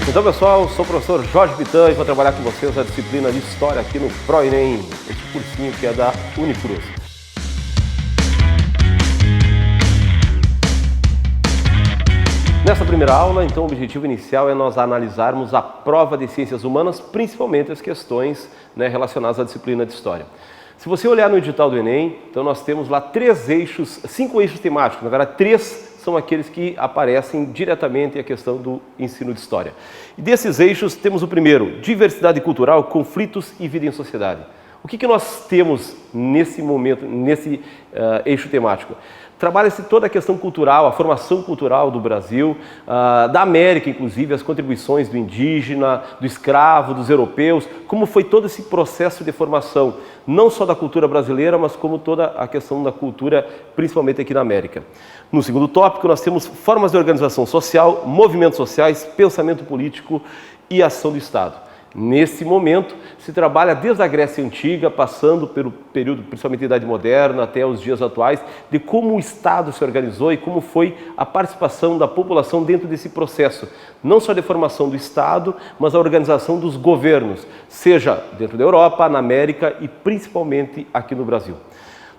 Então, pessoal, sou o professor Jorge Bitan e vou trabalhar com vocês a disciplina de História aqui no ProEnem, esse cursinho que é da Unicruz. Nessa primeira aula, então, o objetivo inicial é nós analisarmos a prova de Ciências Humanas, principalmente as questões relacionadas à disciplina de História. Se você olhar no edital do Enem, então nós temos lá 5 eixos temáticos, na verdade 3 são aqueles que aparecem diretamente a questão do ensino de História. E desses eixos temos o primeiro, diversidade cultural, conflitos e vida em sociedade. O que nós temos nesse momento, nesse eixo temático? Trabalha-se toda a questão cultural, a formação cultural do Brasil, da América, inclusive, as contribuições do indígena, do escravo, dos europeus, como foi todo esse processo de formação, não só da cultura brasileira, mas como toda a questão da cultura, principalmente aqui na América. No segundo tópico, nós temos formas de organização social, movimentos sociais, pensamento político e ação do Estado. Nesse momento, se trabalha desde a Grécia Antiga, passando pelo período, principalmente da Idade Moderna, até os dias atuais, de como o Estado se organizou e como foi a participação da população dentro desse processo, não só de formação do Estado, mas a organização dos governos, seja dentro da Europa, na América e principalmente aqui no Brasil.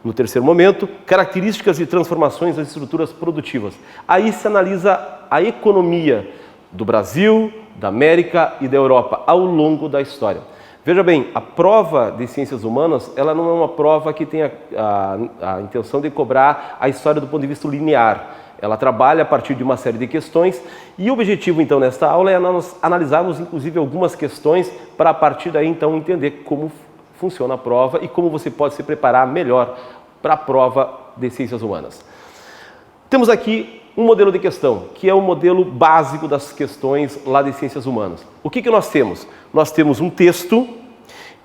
No terceiro momento, características e transformações das estruturas produtivas. Aí se analisa a economia do Brasil, da América e da Europa ao longo da história. Veja bem, a prova de Ciências Humanas, ela não é uma prova que tenha a intenção de cobrar a história do ponto de vista linear. Ela trabalha a partir de uma série de questões e o objetivo, então, nesta aula é nós analisarmos, inclusive, algumas questões para, a partir daí, então, entender como funciona a prova e como você pode se preparar melhor para a prova de Ciências Humanas. Temos aqui um modelo de questão, que é o modelo básico das questões lá de Ciências Humanas. O que nós temos? Nós temos um texto.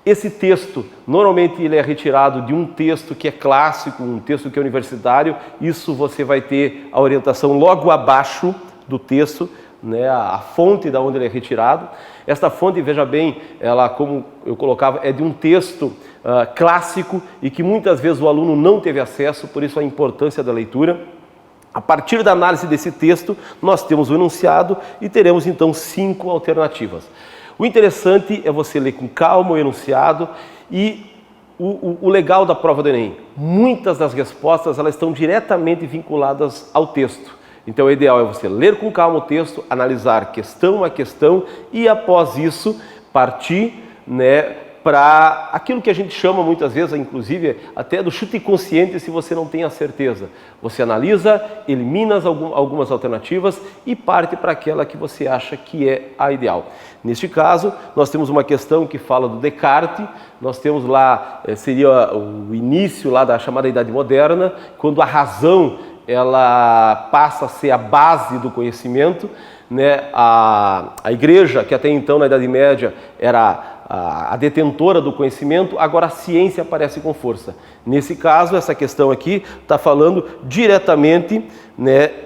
Esse texto, normalmente, ele é retirado de um texto que é clássico, um texto que é universitário. Isso você vai ter a orientação logo abaixo do texto, a fonte da onde ele é retirado. Esta fonte, veja bem, ela, como eu colocava, é de um texto clássico e que muitas vezes o aluno não teve acesso, por isso a importância da leitura. A partir da análise desse texto, nós temos o enunciado e teremos, então, 5 alternativas. O interessante é você ler com calma o enunciado e o legal da prova do Enem. Muitas das respostas elas estão diretamente vinculadas ao texto. Então, o ideal é você ler com calma o texto, analisar questão a questão e, após isso, partir para aquilo que a gente chama muitas vezes, inclusive, até do chute consciente se você não tem a certeza. Você analisa, elimina algumas alternativas e parte para aquela que você acha que é a ideal. Neste caso, nós temos uma questão que fala do Descartes, nós temos lá, seria o início lá da chamada Idade Moderna, quando a razão ela passa a ser a base do conhecimento, a igreja, que até então na Idade Média era a detentora do conhecimento, agora a ciência aparece com força. Nesse caso, essa questão aqui está falando diretamente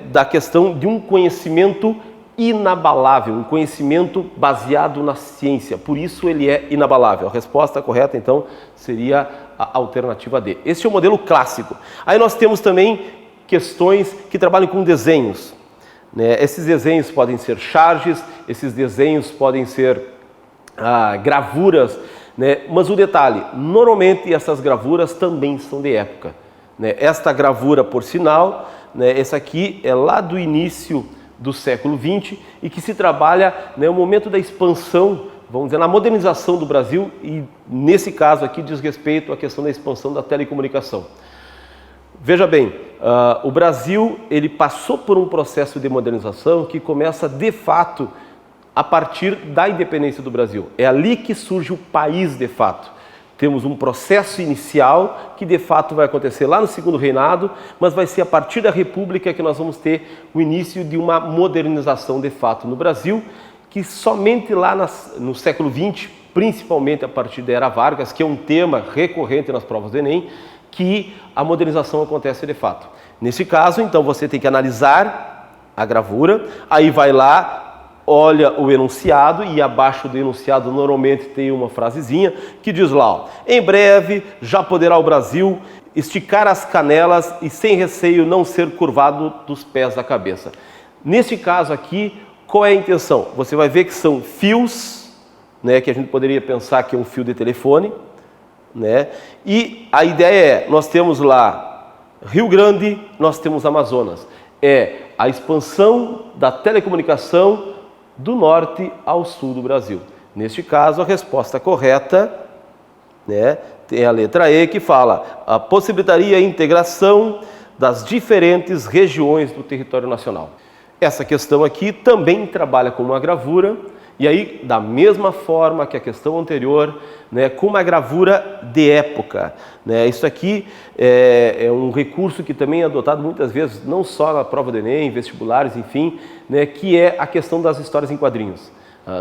da questão de um conhecimento inabalável, um conhecimento baseado na ciência, por isso ele é inabalável. A resposta correta, então, seria a alternativa D. Este é o modelo clássico. Aí nós temos também questões que trabalham com desenhos. Esses desenhos podem ser charges, esses desenhos podem ser gravuras, mas o detalhe, normalmente essas gravuras também são de época. Esta gravura, por sinal, essa aqui é lá do início do século XX e que se trabalha o momento da expansão, vamos dizer, na modernização do Brasil e, nesse caso aqui, diz respeito à questão da expansão da telecomunicação. Veja bem, o Brasil ele passou por um processo de modernização que começa, de fato, a partir da independência do Brasil. É ali que surge o país de fato. Temos um processo inicial que de fato vai acontecer lá no segundo reinado, mas vai ser a partir da República que nós vamos ter o início de uma modernização de fato no Brasil, que somente lá no século XX, principalmente a partir da Era Vargas, que é um tema recorrente nas provas do Enem, que a modernização acontece de fato. Nesse caso, então, você tem que analisar a gravura, aí vai lá, olha o enunciado e abaixo do enunciado normalmente tem uma frasezinha que diz lá, em breve já poderá o Brasil esticar as canelas e sem receio não ser curvado dos pés à cabeça. Neste caso aqui, Qual é a intenção? Você vai ver que são fios, né, que a gente poderia pensar que é um fio de telefone, né? E a ideia é, nós temos lá Rio Grande, nós temos Amazonas. É a expansão da telecomunicação do norte ao sul do Brasil. Neste caso, a resposta correta, né, tem a letra E, que fala: possibilitaria a integração das diferentes regiões do território nacional. Essa questão aqui também trabalha com uma gravura, e aí, da mesma forma que a questão anterior, né, com uma gravura de época, né? Isso aqui é um recurso que também é adotado muitas vezes, não só na prova do Enem, vestibulares, enfim, né, que é a questão das histórias em quadrinhos.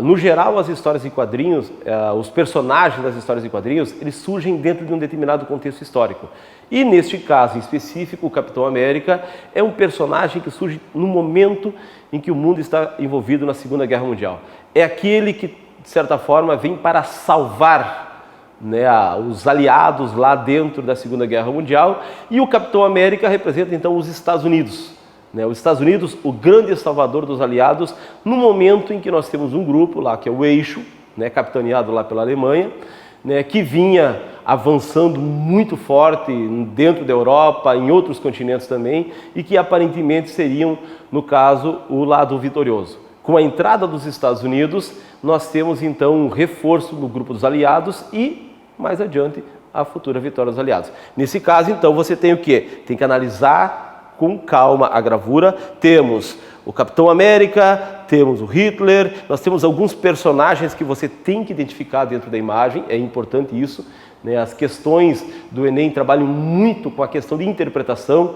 No geral, as histórias em quadrinhos, os personagens das histórias em quadrinhos, eles surgem dentro de um determinado contexto histórico. E neste caso em específico, o Capitão América é um personagem que surge no momento em que o mundo está envolvido na Segunda Guerra Mundial. É aquele que, de certa forma, vem para salvar, né, os aliados lá dentro da Segunda Guerra Mundial, e o Capitão América representa então os Estados Unidos. Os Estados Unidos, o grande salvador dos aliados, no momento em que nós temos um grupo lá, que é o Eixo, né, capitaneado lá pela Alemanha, né, que vinha avançando muito forte dentro da Europa, em outros continentes também, e que aparentemente seriam, no caso, o lado vitorioso. Com a entrada dos Estados Unidos, nós temos então um reforço no grupo dos aliados e, mais adiante, a futura vitória dos aliados. Nesse caso, então, você tem o quê? Tem que analisar com calma a gravura. Temos o Capitão América, temos o Hitler, nós temos alguns personagens que você tem que identificar dentro da imagem, é importante isso, né? As questões do Enem trabalham muito com a questão de interpretação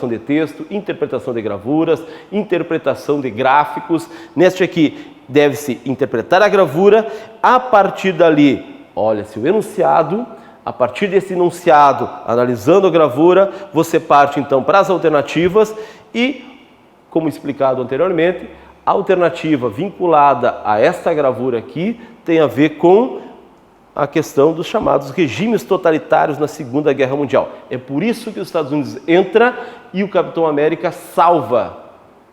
de texto, interpretação de gravuras, interpretação de gráficos. Neste aqui, deve-se interpretar a gravura, a partir dali, olha-se o enunciado. A partir desse enunciado, analisando a gravura, você parte então para as alternativas e, como explicado anteriormente, a alternativa vinculada a esta gravura aqui tem a ver com a questão dos chamados regimes totalitários na Segunda Guerra Mundial. É por isso que os Estados Unidos entra e o Capitão América salva,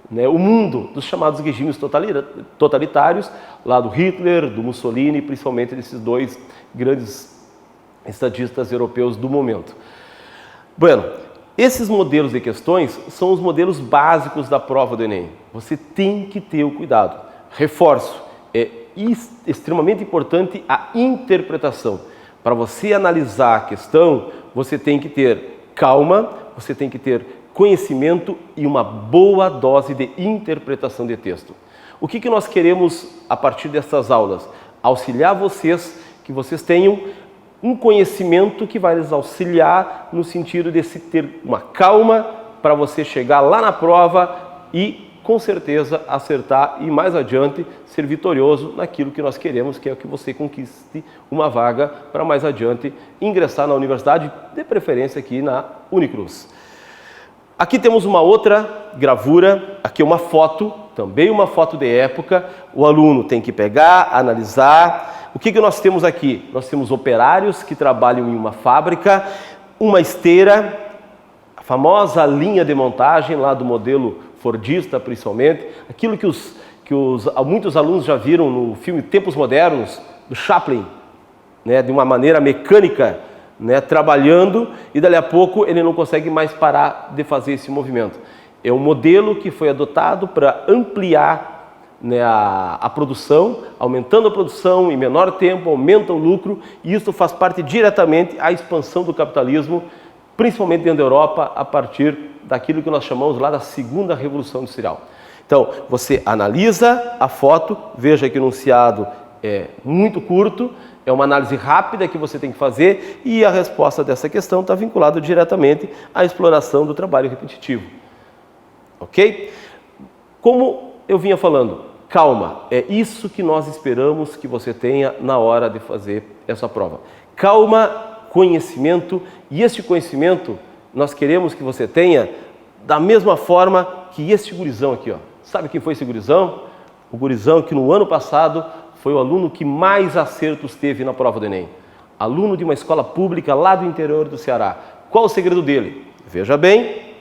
né, o mundo dos chamados regimes totalitários, lá do Hitler, do Mussolini, principalmente desses dois grandes estadistas europeus do momento. Bueno, esses modelos de questões são os modelos básicos da prova do Enem. Você tem que ter o cuidado. Reforço, é extremamente importante a interpretação. Para você analisar a questão, você tem que ter calma, você tem que ter conhecimento e uma boa dose de interpretação de texto. O que nós queremos a partir dessas aulas? Auxiliar vocês, que vocês tenham um conhecimento que vai lhes auxiliar no sentido de se ter uma calma para você chegar lá na prova e, com certeza, acertar e, mais adiante, ser vitorioso naquilo que nós queremos, que é que você conquiste uma vaga para, mais adiante, ingressar na universidade, de preferência aqui na Unicruz. Aqui temos uma outra gravura, aqui uma foto, também uma foto de época. O aluno tem que pegar, analisar. O que nós temos aqui? Nós temos operários que trabalham em uma fábrica, uma esteira, a famosa linha de montagem lá do modelo fordista, principalmente, aquilo que muitos alunos já viram no filme Tempos Modernos, do Chaplin, né, de uma maneira mecânica, né, trabalhando, e dali a pouco ele não consegue mais parar de fazer esse movimento. É um modelo que foi adotado para ampliar, né, a produção, aumentando a produção em menor tempo, aumenta o lucro, e isso faz parte diretamente à expansão do capitalismo, principalmente dentro da Europa, a partir daquilo que nós chamamos lá da Segunda Revolução Industrial. Então, você analisa a foto, veja que o enunciado é muito curto, é uma análise rápida que você tem que fazer, e a resposta dessa questão está vinculada diretamente à exploração do trabalho repetitivo. Ok? Como eu vinha falando, calma, é isso que nós esperamos que você tenha na hora de fazer essa prova. Calma, conhecimento, e este conhecimento nós queremos que você tenha da mesma forma que este gurizão aqui, ó. Sabe quem foi esse gurizão? O gurizão que no ano passado foi o aluno que mais acertos teve na prova do Enem. Aluno de uma escola pública lá do interior do Ceará. Qual o segredo dele? Veja bem,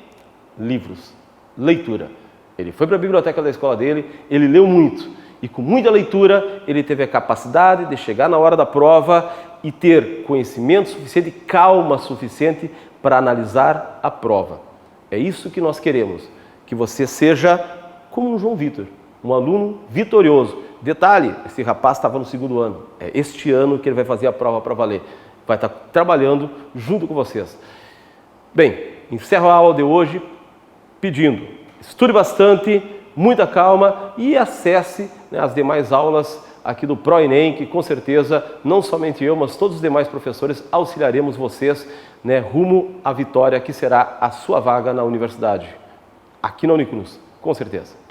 livros, leitura. Ele foi para a biblioteca da escola dele, ele leu muito. E com muita leitura, ele teve a capacidade de chegar na hora da prova e ter conhecimento suficiente, calma suficiente para analisar a prova. É isso que nós queremos, que você seja como o João Vitor, um aluno vitorioso. Detalhe, esse rapaz estava no 2º ano, é este ano que ele vai fazer a prova para valer, vai estar trabalhando junto com vocês. Bem, encerro a aula de hoje pedindo, estude bastante, muita calma e acesse, né, as demais aulas aqui do ProEnem, que com certeza, não somente eu, mas todos os demais professores auxiliaremos vocês, né, rumo à vitória que será a sua vaga na universidade, aqui na Unicinos, com certeza.